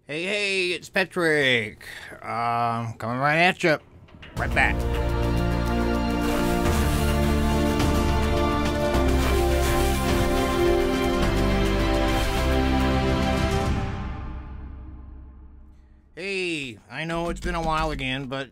Hey, it's Patrick. Coming right at you. Right back. Hey, I know it's been a while again, but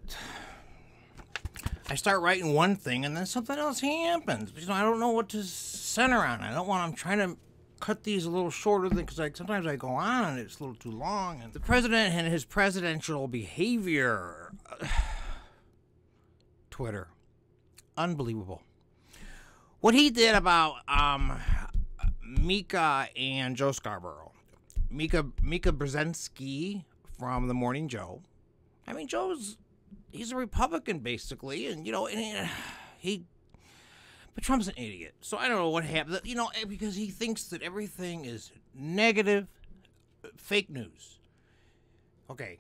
I start writing one thing and then something else happens. I don't know what to center on. I'm trying to cut these a little shorter because sometimes I go on and it's a little too long. And the president and his presidential behavior. Twitter. Unbelievable. What he did about Mika and Joe Scarborough. Mika Brzezinski from The Morning Joe. I mean, he's a Republican basically, and but Trump's an idiot. So I don't know what happened. Because he thinks that everything is negative, fake news. Okay.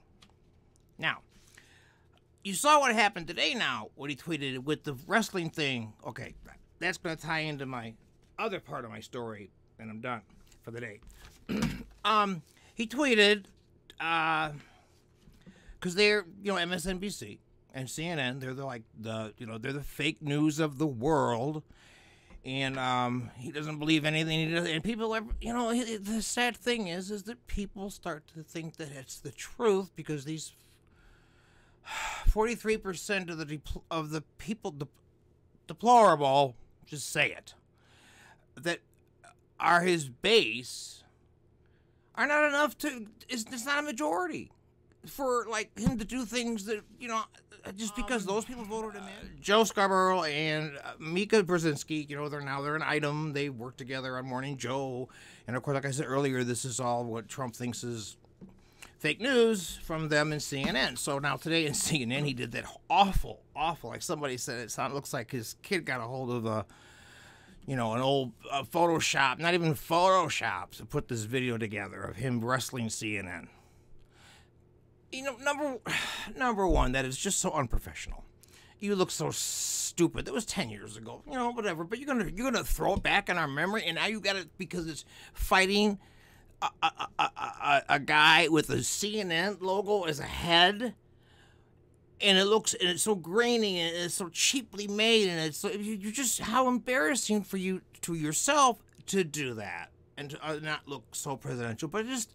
Now, you saw what happened today now, what he tweeted with the wrestling thing. Okay, that's going to tie into my other part of my story, and I'm done for the day. He tweeted, because they're, MSNBC and CNN, they're they're the fake news of the world, and he doesn't believe anything. And people are, the sad thing is that people start to think that it's the truth because these 43% of the people deplorable, just say it, that are his base are not enough to. It's not a majority for him to do things that just because those people voted him in. Joe Scarborough and Mika Brzezinski, they're an item. They work together on Morning Joe, and of course, like I said earlier, this is all what Trump thinks is fake news from them and CNN. So now today in CNN, he did that awful, like somebody said, it looks like his kid got a hold of an old Photoshop, not even Photoshop, to put this video together of him wrestling CNN. Number one, that is just so unprofessional. You look so stupid. That was 10 years ago, whatever. But you're gonna throw it back in our memory, and now you got it because it's fighting a guy with a CNN logo as a head, and it's so grainy and it's so cheaply made, and you're just, how embarrassing for you to yourself to do that and to not look so presidential, but just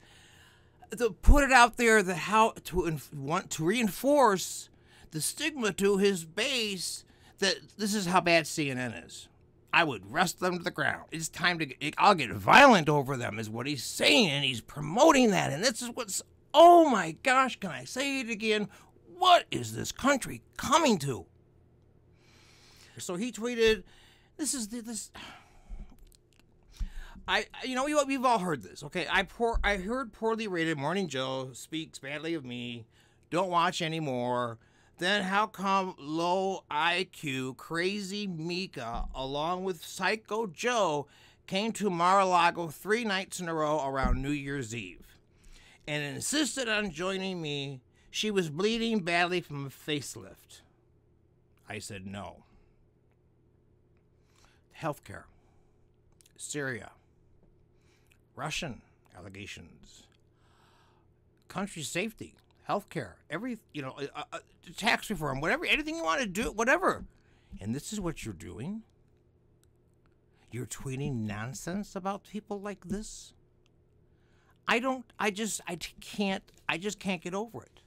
to put it out there that how to want to reinforce the stigma to his base that this is how bad CNN is. I would wrest them to the ground. It's time I'll get violent over them, is what he's saying, and he's promoting that. And this is oh my gosh, can I say it again? What is this country coming to? So he tweeted, we've all heard this, okay? I heard poorly rated Morning Joe speaks badly of me. Don't watch anymore. Then how come low IQ, crazy Mika, along with Psycho Joe, came to Mar-a-Lago 3 nights in a row around New Year's Eve and insisted on joining me? She was bleeding badly from a facelift. I said no. Healthcare. Syria. Russian allegations. Country safety. Healthcare, tax reform, whatever, anything you want to do, whatever. And this is what you're doing? You're tweeting nonsense about people like this? I just can't get over it.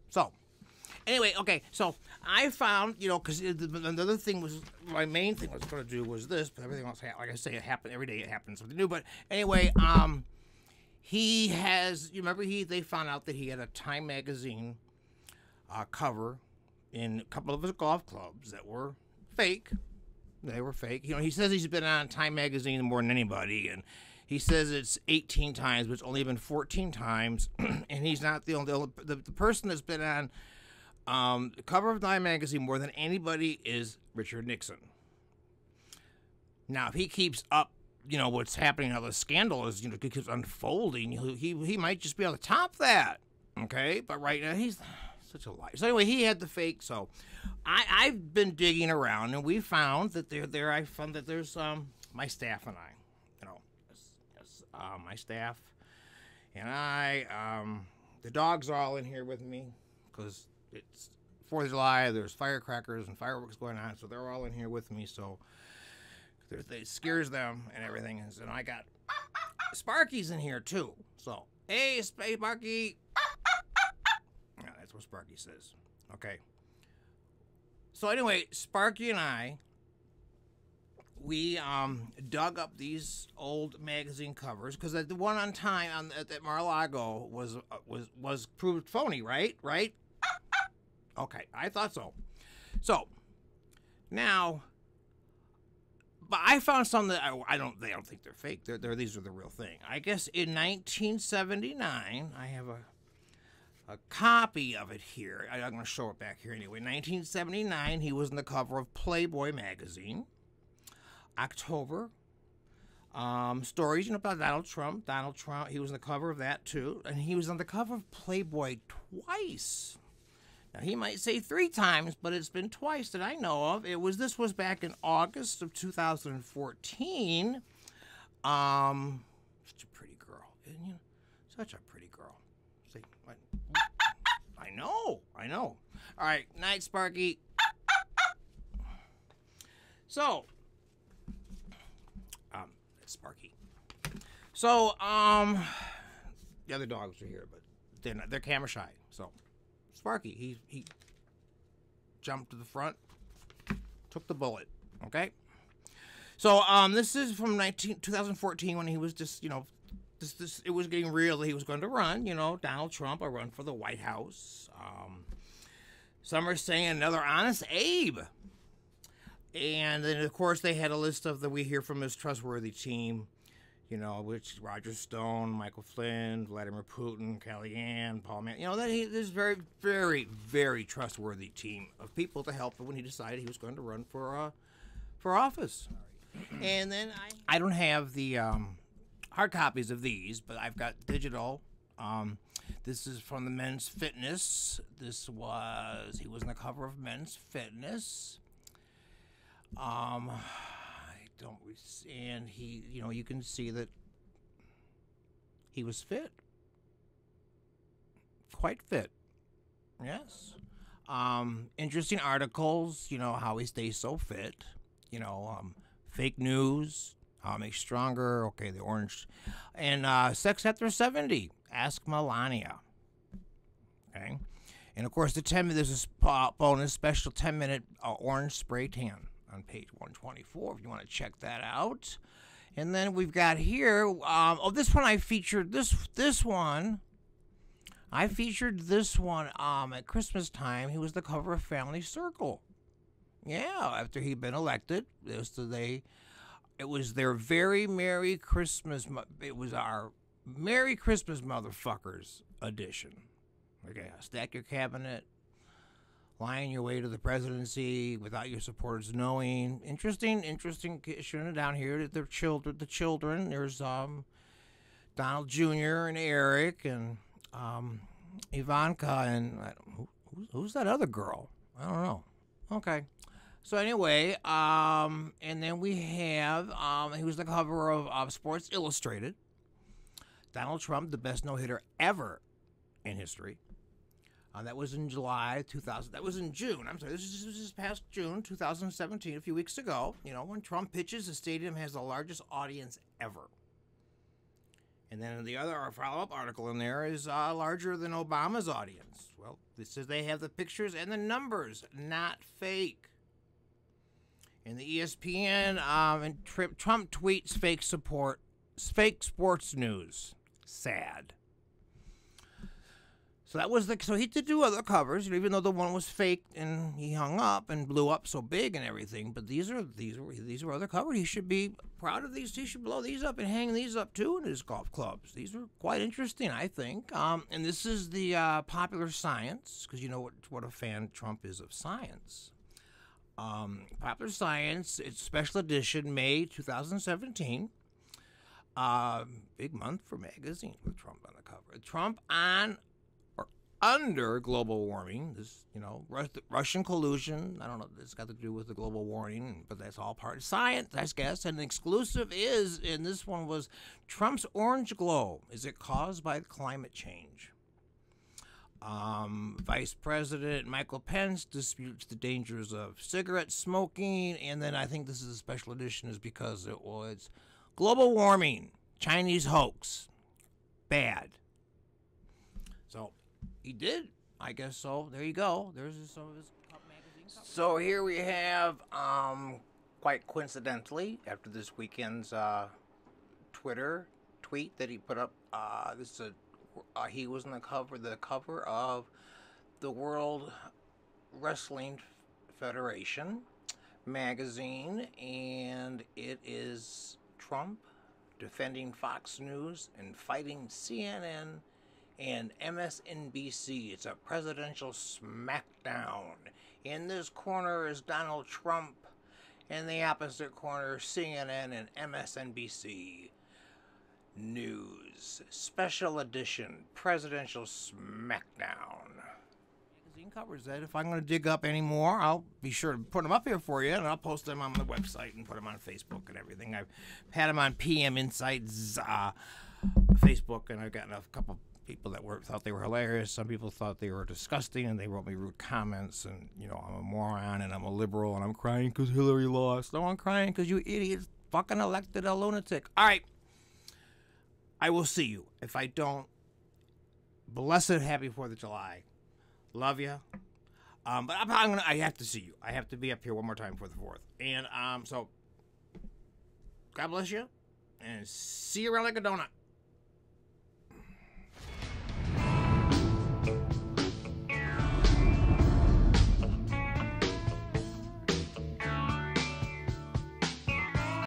So, anyway, okay, so I found, because another thing was, my main thing I was going to do was this, but everything else, like I say, it happened every day, it happens something new. But anyway, he has, they found out that he had a Time magazine cover in a couple of his golf clubs that were fake. They were fake. He says he's been on Time magazine more than anybody, and he says it's 18 times, but it's only been 14 times, and he's not the only, the person that's been on the cover of Time magazine more than anybody is Richard Nixon. Now, if he keeps up, what's happening, how the scandal is, keeps unfolding, he might just be able to top that, okay? But right now, he's such a liar. So anyway, he had the fake, so I've been digging around, and we found that I found that there's, my staff and I, my staff And the dogs are all in here with me because it's 4th of July. There's firecrackers and fireworks going on, so they're all in here with me. So it scares them and everything. And I got Sparky's in here too. So, hey, Sparky. Yeah, that's what Sparky says. Okay. So anyway, Sparky and I, we dug up these old magazine covers because the one on time at Mar-a-Lago was proved phony, right? Right? Okay, I thought so. So now, but I found some that I don't think they're fake. These are the real thing. I guess in 1979, I have a copy of it here. I'm going to show it back here anyway. 1979, he was on the cover of Playboy magazine. October, stories about Donald Trump. He was on the cover of that too, and he was on the cover of Playboy twice. Now he might say 3 times, but it's been twice that I know of. This was back in August of 2014. Such a pretty girl, isn't you? Such a pretty girl. See, I know. All right, night, Sparky. So, Sparky. So, the other dogs are here, but they're camera shy. So, Sparky, he jumped to the front, took the bullet. Okay. So, this is from 2014 when he was just, it was getting real that he was going to run, Donald Trump, a run for the White House. Some are saying another Honest Abe. And then, of course, they had a list of We Hear From His Trustworthy Team, which Roger Stone, Michael Flynn, Vladimir Putin, Kellyanne, Paul Mann. There's very, very, very trustworthy team of people to help him when he decided he was going to run for office. And then I don't have the hard copies of these, but I've got digital. This is from the Men's Fitness. He was on the cover of Men's Fitness. And he, you can see that he was fit. Quite fit. Yes. Interesting articles, how he stays so fit. Fake news, how it makes stronger. Okay, the orange. And sex after 70. Ask Melania. Okay. And, of course, there's a bonus special 10-minute orange spray tan on page 124 if you want to check that out. And then we've got here, this one I featured, this one, I featured this one at Christmas time. He was the cover of Family Circle. Yeah, after he'd been elected, it was their very Merry Christmas, it was our Merry Christmas Motherfuckers edition. Okay, stack your cabinet, lying your way to the presidency without your supporters knowing. Interesting. Showing down here the children. There's Donald Jr. and Eric and Ivanka and who's that other girl? I don't know. Okay. So anyway, and then we have he was the cover of Sports Illustrated. Donald Trump, the best no-hitter ever in history. That was in July 2000. That was in June. I'm sorry. This is past June 2017, a few weeks ago. When Trump pitches, the stadium has the largest audience ever. And then the other follow-up article in there is larger than Obama's audience. Well, this says they have the pictures and the numbers, not fake. And the ESPN and Trump tweets fake sports news. Sad. So he did do other covers, even though the one was fake and he hung up and blew up so big and everything. But these were other covers. He should be proud of these. He should blow these up and hang these up too in his golf clubs. These are quite interesting, I think. And this is the Popular Science, because you know what a fan Trump is of science. Popular Science, it's special edition, May 2017. Big month for magazines with Trump on the cover. Trump on under global warming. This, Russian collusion. I don't know. It's got to do with the global warming, but that's all part of science, I guess. And the exclusive is, and this one was Trump's orange glow. Is it caused by climate change? Vice President Michael Pence disputes the dangers of cigarette smoking, and then I think this is a special edition is because it was global warming, Chinese hoax, bad. So he did, I guess so. There you go. There's some of his top magazine coverage. So here we have, quite coincidentally, after this weekend's Twitter tweet that he put up, this is he was on the cover of the World Wrestling Federation magazine, and it is Trump defending Fox News and fighting CNN and MSNBC. It's a presidential smackdown. In this corner is Donald Trump, in the opposite corner CNN and MSNBC News. Special edition presidential smackdown. Magazine covers that. If I'm going to dig up any more, I'll be sure to put them up here for you, and I'll post them on the website and put them on Facebook and everything. I've had them on PM Insights Facebook, and I've gotten a couple people that thought they were hilarious. Some people thought they were disgusting, and they wrote me rude comments, and, I'm a moron, and I'm a liberal, and I'm crying because Hillary lost. No, I'm crying because you idiots fucking elected a lunatic. All right. I will see you. If I don't, blessed happy 4th of July. Love you. But I have to see you. I have to be up here one more time for the 4th. And so, God bless you. And see you around like a donut.